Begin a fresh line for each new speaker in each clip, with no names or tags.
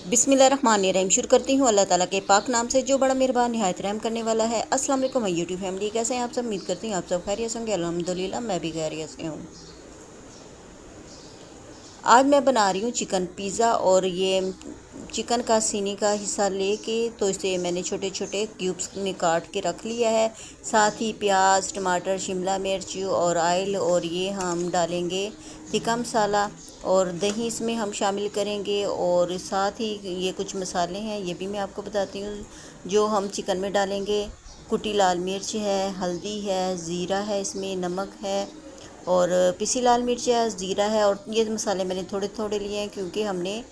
बिस्मिल्लाहिर्रहमानिर्रहीम। शुरू करती हूँ अल्लाह ताला के पाक नाम से जो बड़ा मेहरबान निहायत रहम करने वाला है। अस्सलाम वालेकुम माय यूट्यूब फैमिली, कैसे हैं आप सब? उम्मीद करती हूँ आप सब खैरियत से होंगे। अल्हम्दुलिल्लाह मैं भी खैरियत से हूँ। आज मैं बना रही हूँ चिकन पिज़्ज़ा, और ये चिकन का सीने का हिस्सा लेके तो इसे मैंने छोटे छोटे क्यूब्स में काट के रख लिया है। साथ ही प्याज, टमाटर, शिमला मिर्च और ऑयल, और ये हम डालेंगे तिक्का मसाला और दही इसमें हम शामिल करेंगे। और साथ ही ये कुछ मसाले हैं, ये भी मैं आपको बताती हूँ जो हम चिकन में डालेंगे। कुटी लाल मिर्च है, हल्दी है, ज़ीरा है, इसमें नमक है और पिसी लाल मिर्च है, ज़ीरा है। और ये मसाले मैंने थोड़े थोड़े लिए हैं क्योंकि हमने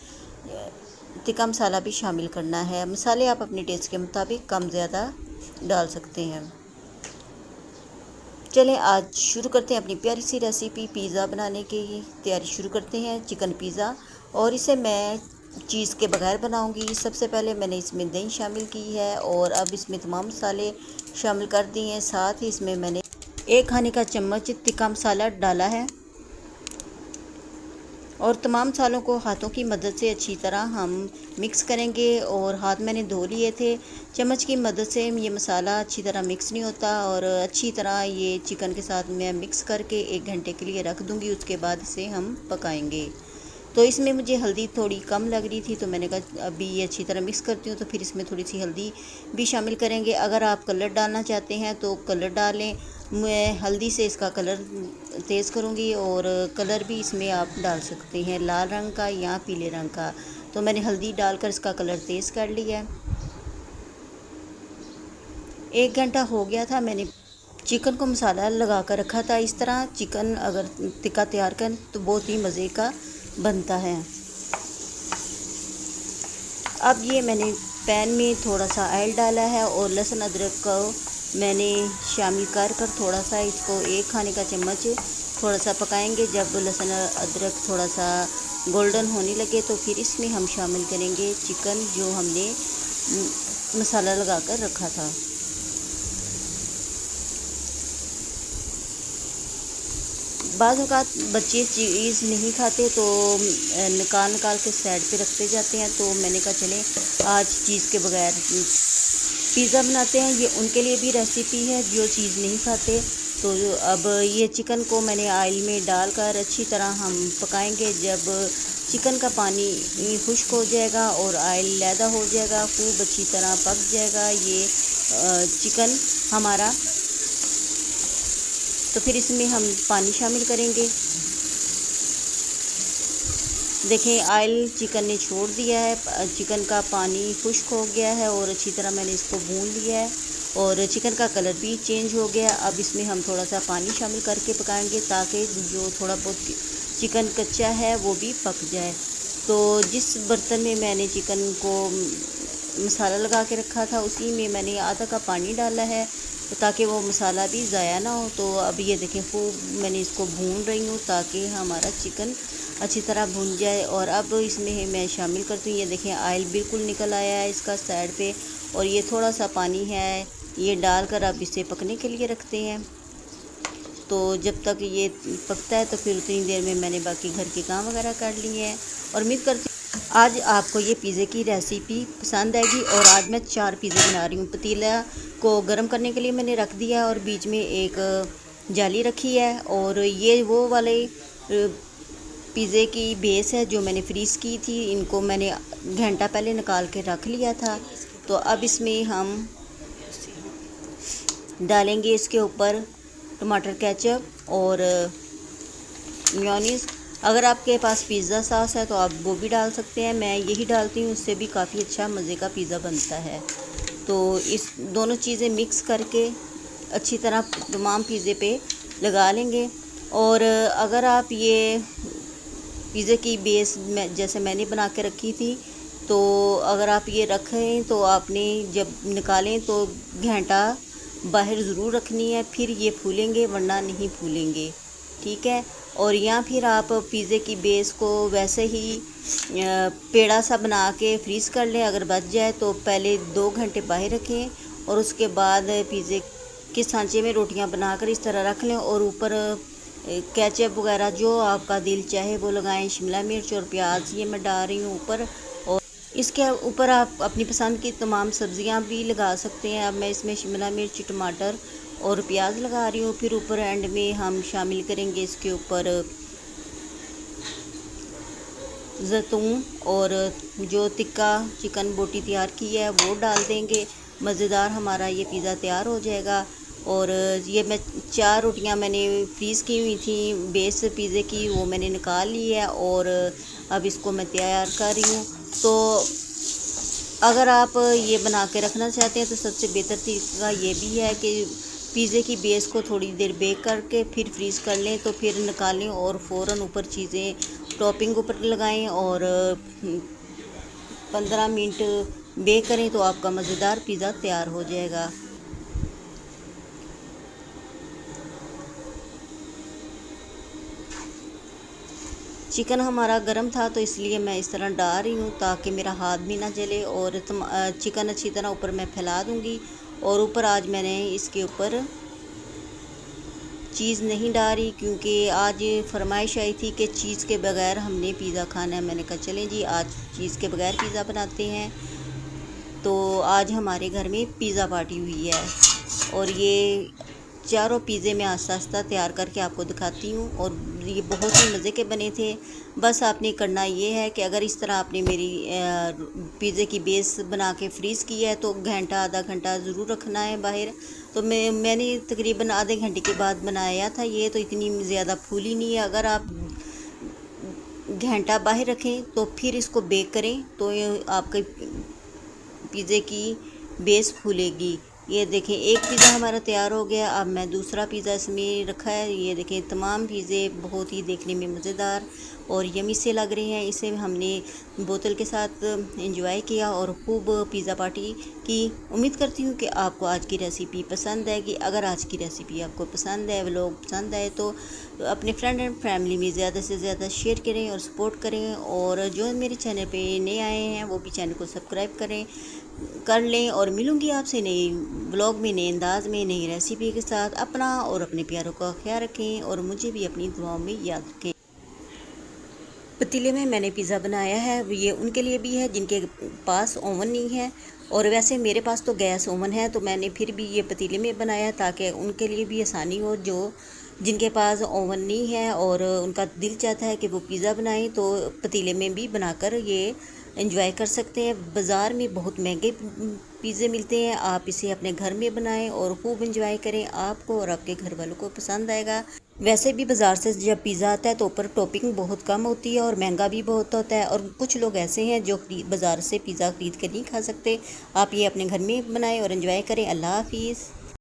तिक्का मसाला भी शामिल करना है। मसाले आप अपने टेस्ट के मुताबिक कम ज़्यादा डाल सकते हैं। चलें आज शुरू करते हैं अपनी प्यारी सी रेसिपी पिज़्ज़ा बनाने की तैयारी शुरू करते हैं। चिकन पिज़्ज़ा, और इसे मैं चीज़ के बगैर बनाऊंगी। सबसे पहले मैंने इसमें दही शामिल की है और अब इसमें तमाम मसाले शामिल कर दिए हैं। साथ ही इसमें मैंने 1 खाने का चम्मच तिक्का मसाला डाला है और तमाम मसालों को हाथों की मदद से अच्छी तरह हम मिक्स करेंगे। और हाथ मैंने धो लिए थे, चम्मच की मदद से ये मसाला अच्छी तरह मिक्स नहीं होता। और अच्छी तरह ये चिकन के साथ मैं मिक्स करके 1 घंटे के लिए रख दूँगी। उसके बाद इसे हम पकाएंगे। तो इसमें मुझे हल्दी थोड़ी कम लग रही थी, तो मैंने कहा अभी ये अच्छी तरह मिक्स करती हूँ, तो फिर इसमें थोड़ी सी हल्दी भी शामिल करेंगे। अगर आप कलर डालना चाहते हैं तो कलर डालें। मैं हल्दी से इसका कलर तेज़ करूँगी, और कलर भी इसमें आप डाल सकते हैं लाल रंग का या पीले रंग का। तो मैंने हल्दी डालकर इसका कलर तेज़ कर लिया है। 1 घंटा हो गया था, मैंने चिकन को मसाला लगा कर रखा था। इस तरह चिकन अगर टिक्का तैयार करें तो बहुत ही मज़े का बनता है। अब ये मैंने पैन में थोड़ा सा ऑयल डाला है और लहसुन अदरक को मैंने शामिल कर थोड़ा सा इसको 1 खाने का चम्मच थोड़ा सा पकाएंगे। जब लहसुन अदरक थोड़ा सा गोल्डन होने लगे तो फिर इसमें हम शामिल करेंगे चिकन जो हमने मसाला लगा कर रखा था। बाज़ औक़ात बच्चे चीज़ नहीं खाते तो निकाल के साइड पे रखते जाते हैं। तो मैंने कहा चलें आज चीज़ के बगैर पिज़्ज़ा बनाते हैं। ये उनके लिए भी रेसिपी है जो चीज़ नहीं खाते। तो अब ये चिकन को मैंने ऑयल में डालकर अच्छी तरह हम पकाएंगे। जब चिकन का पानी खुश्क हो जाएगा और ऑयल लैदा हो जाएगा, खूब अच्छी तरह पक जाएगा ये चिकन हमारा, तो फिर इसमें हम पानी शामिल करेंगे। देखें ऑयल चिकन ने छोड़ दिया है, चिकन का पानी खुश्क हो गया है और अच्छी तरह मैंने इसको भून लिया है और चिकन का कलर भी चेंज हो गया। अब इसमें हम थोड़ा सा पानी शामिल करके पकाएंगे ताकि जो थोड़ा बहुत चिकन कच्चा है वो भी पक जाए। तो जिस बर्तन में मैंने चिकन को मसाला लगा के रखा था उसी में मैंने आधा कप पानी डाला है ताकि वो मसाला भी ज़ाया ना हो। तो अब ये देखें खूब मैंने इसको भून रही हूँ ताकि हमारा चिकन अच्छी तरह भून जाए। और अब इसमें मैं शामिल करती हूँ, ये देखें ऑयल बिल्कुल निकल आया है इसका साइड पे, और ये थोड़ा सा पानी है ये डालकर अब इसे पकने के लिए रखते हैं। तो जब तक ये पकता है तो फिर उतनी देर में मैंने बाकी घर के काम वगैरह कर लिए हैं। और उम्मीद करती हूँ आज आपको ये पिज़्ज़े की रेसिपी पसंद आएगी। और आज मैं 4 पिज़्ज़े बना रही हूँ। पतीला को गर्म करने के लिए मैंने रख दिया है और बीच में एक जाली रखी है। और ये वो वाले पिज़्ज़े की बेस है जो मैंने फ्रीज़ की थी, इनको मैंने घंटा पहले निकाल के रख लिया था। तो अब इसमें हम डालेंगे इसके ऊपर टमाटर केचप और मेयोनीज़। अगर आपके पास पिज़्ज़ा सॉस है तो आप वो भी डाल सकते हैं, मैं यही डालती हूँ, उससे भी काफ़ी अच्छा मज़े का पिज़्ज़ा बनता है। तो इस दोनों चीज़ें मिक्स करके अच्छी तरह तमाम पिज़्ज़े पे लगा लेंगे। और अगर आप ये पिज़्ज़े की बेस जैसे मैंने बना के रखी थी, तो अगर आप ये रखें तो आपने जब निकालें तो घंटा बाहर ज़रूर रखनी है, फिर ये फूलेंगे वरना नहीं फूलेंगे, ठीक है। और या फिर आप पिज़्ज़े की बेस को वैसे ही पेड़ा सा बना के फ्रीज़ कर लें। अगर बच जाए तो पहले 2 घंटे बाहर रखें और उसके बाद पिज़्ज़े के सांचे में रोटियां बनाकर इस तरह रख लें और ऊपर केचप वगैरह जो आपका दिल चाहे वो लगाएं। शिमला मिर्च और प्याज ये मैं डाल रही हूँ ऊपर। इसके ऊपर आप अपनी पसंद की तमाम सब्जियां भी लगा सकते हैं। अब मैं इसमें शिमला मिर्च, टमाटर और प्याज लगा रही हूँ। फिर ऊपर एंड में हम शामिल करेंगे इसके ऊपर जैतून और जो टिक्का चिकन बोटी तैयार की है वो डाल देंगे। मज़ेदार हमारा ये पिज़्ज़ा तैयार हो जाएगा। और ये मैं 4 रोटियां मैंने फ्रीज़ की हुई थी बेस पिज़्ज़े की, वो मैंने निकाल ली है और अब इसको मैं तैयार कर रही हूँ। तो अगर आप ये बना के रखना चाहते हैं तो सबसे बेहतर तरीका ये भी है कि पिज़्ज़े की बेस को थोड़ी देर बेक करके फिर फ्रीज़ कर लें, तो फिर निकालें और फ़ौरन ऊपर चीज़ें टॉपिंग ऊपर लगाएं और 15 मिनट बेक करें तो आपका मज़ेदार पिज़्ज़ा तैयार हो जाएगा। चिकन हमारा गर्म था तो इसलिए मैं इस तरह डाल रही हूँ ताकि मेरा हाथ भी ना जले। और चिकन अच्छी तरह ऊपर मैं फैला दूँगी। और ऊपर आज मैंने इसके ऊपर चीज़ नहीं डाली क्योंकि आज फरमाइश आई थी कि चीज़ के बगैर हमने पिज़्ज़ा खाना है। मैंने कहा चलें जी आज चीज़ के बगैर पिज़्ज़ा बनाते हैं। तो आज हमारे घर में पिज़्ज़ा पार्टी हुई है और ये चारों पिज़्ज़े मैं आस्ता आस्ता तैयार करके आपको दिखाती हूँ और ये बहुत ही मज़े के बने थे। बस आपने करना ये है कि अगर इस तरह आपने मेरी पिज़्ज़े की बेस बना के फ्रीज़ की है तो घंटा आधा घंटा ज़रूर रखना है बाहर। तो मैंने तकरीबन आधे घंटे के बाद बनाया था ये, तो इतनी ज़्यादा फूली नहीं है। अगर आप घंटा बाहर रखें तो फिर इसको बेक करें तो आपके पिज़्ज़े की बेस फूलेगी। ये देखें एक पिज़्ज़ा हमारा तैयार हो गया। अब मैं दूसरा पिज़्ज़ा इसमें रखा है। ये देखें तमाम पिज़्ज़े बहुत ही देखने में मज़ेदार और यमी से लग रहे हैं। इसे हमने बोतल के साथ एंजॉय किया और खूब पिज़्ज़ा पार्टी की। उम्मीद करती हूँ कि आपको आज की रेसिपी पसंद आएगी। अगर आज की रेसिपी आपको पसंद है, व्लॉग पसंद आए तो अपने फ्रेंड एंड फैमिली में ज़्यादा से ज़्यादा शेयर करें और सपोर्ट करें। और जो मेरे चैनल पे नए आए हैं वो भी चैनल को सब्सक्राइब कर लें। और मिलूँगी आपसे नई व्लॉग में, नए अंदाज में, नई रेसिपी के साथ। अपना और अपने प्यारों का ख्याल रखें और मुझे भी अपनी दुआओं में याद रखें। पतीले में मैंने पिज़्ज़ा बनाया है, ये उनके लिए भी है जिनके पास ओवन नहीं है। और वैसे मेरे पास तो गैस ओवन है तो मैंने फिर भी ये पतीले में बनाया ताकि उनके लिए भी आसानी हो जो जिनके पास ओवन नहीं है और उनका दिल चाहता है कि वो पिज़्ज़ा बनाएं तो पतीले में भी बनाकर ये एंजॉय कर सकते हैं। बाज़ार में बहुत महंगे पिज़्ज़े मिलते हैं, आप इसे अपने घर में बनाएं और खूब एंजॉय करें। आपको और आपके घर वालों को पसंद आएगा। वैसे भी बाज़ार से जब पिज़्ज़ा आता है तो ऊपर टॉपिंग बहुत कम होती है और महंगा भी बहुत होता है। और कुछ लोग ऐसे हैं जो बाज़ार से पिज़्ज़ा खरीद कर नहीं खा सकते। आप ये अपने घर में बनाएं और एंजॉय करें। अल्लाह हाफिज़।